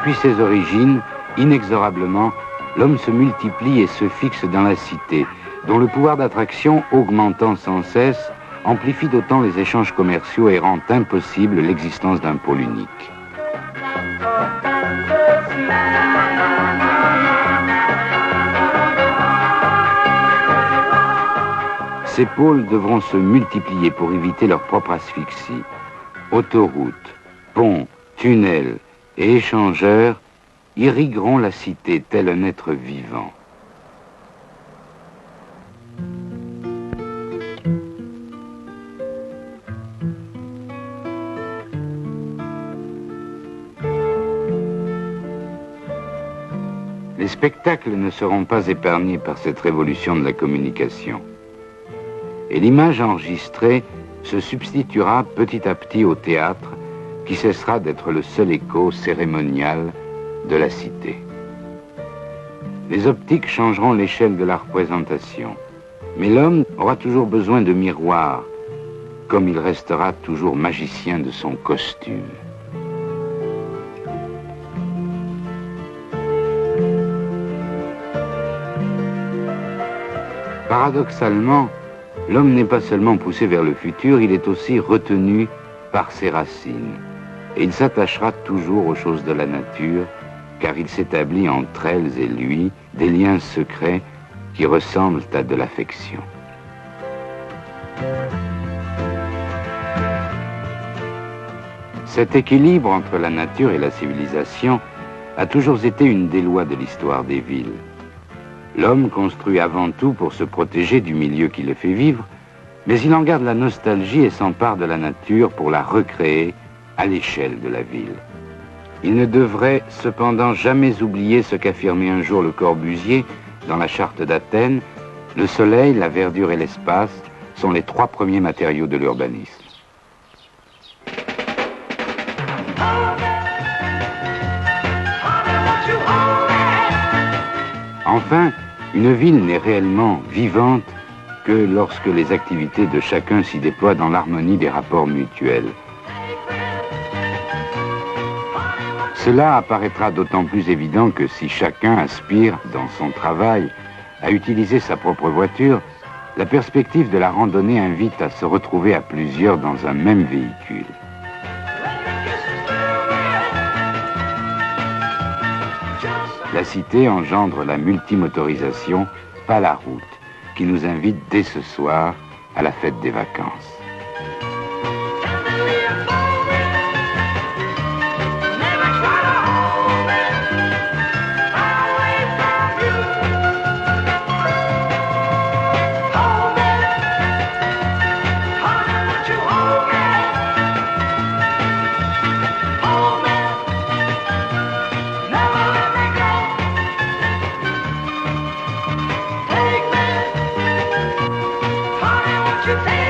Depuis ses origines, inexorablement, l'homme se multiplie et se fixe dans la cité, dont le pouvoir d'attraction, augmentant sans cesse, amplifie d'autant les échanges commerciaux et rend impossible l'existence d'un pôle unique. Ces pôles devront se multiplier pour éviter leur propre asphyxie. Autoroutes, ponts, tunnels et échangeurs irrigueront la cité tel un être vivant. Les spectacles ne seront pas épargnés par cette révolution de la communication. Et l'image enregistrée se substituera petit à petit au théâtre, qui cessera d'être le seul écho cérémonial de la cité. Les optiques changeront l'échelle de la représentation, mais l'homme aura toujours besoin de miroirs, comme il restera toujours magicien de son costume. Paradoxalement, l'homme n'est pas seulement poussé vers le futur, il est aussi retenu par ses racines. Et il s'attachera toujours aux choses de la nature, car il s'établit entre elles et lui des liens secrets qui ressemblent à de l'affection. Cet équilibre entre la nature et la civilisation a toujours été une des lois de l'histoire des villes. L'homme construit avant tout pour se protéger du milieu qui le fait vivre, mais il en garde la nostalgie et s'empare de la nature pour la recréer à l'échelle de la ville. Il ne devrait cependant jamais oublier ce qu'affirmait un jour le Corbusier dans la charte d'Athènes: le soleil, la verdure et l'espace sont les trois premiers matériaux de l'urbanisme. Enfin, une ville n'est réellement vivante que lorsque les activités de chacun s'y déploient dans l'harmonie des rapports mutuels. Cela apparaîtra d'autant plus évident que si chacun aspire, dans son travail, à utiliser sa propre voiture, la perspective de la randonnée invite à se retrouver à plusieurs dans un même véhicule. La cité engendre la multimotorisation, pas la route, qui nous invite dès ce soir à la fête des vacances. You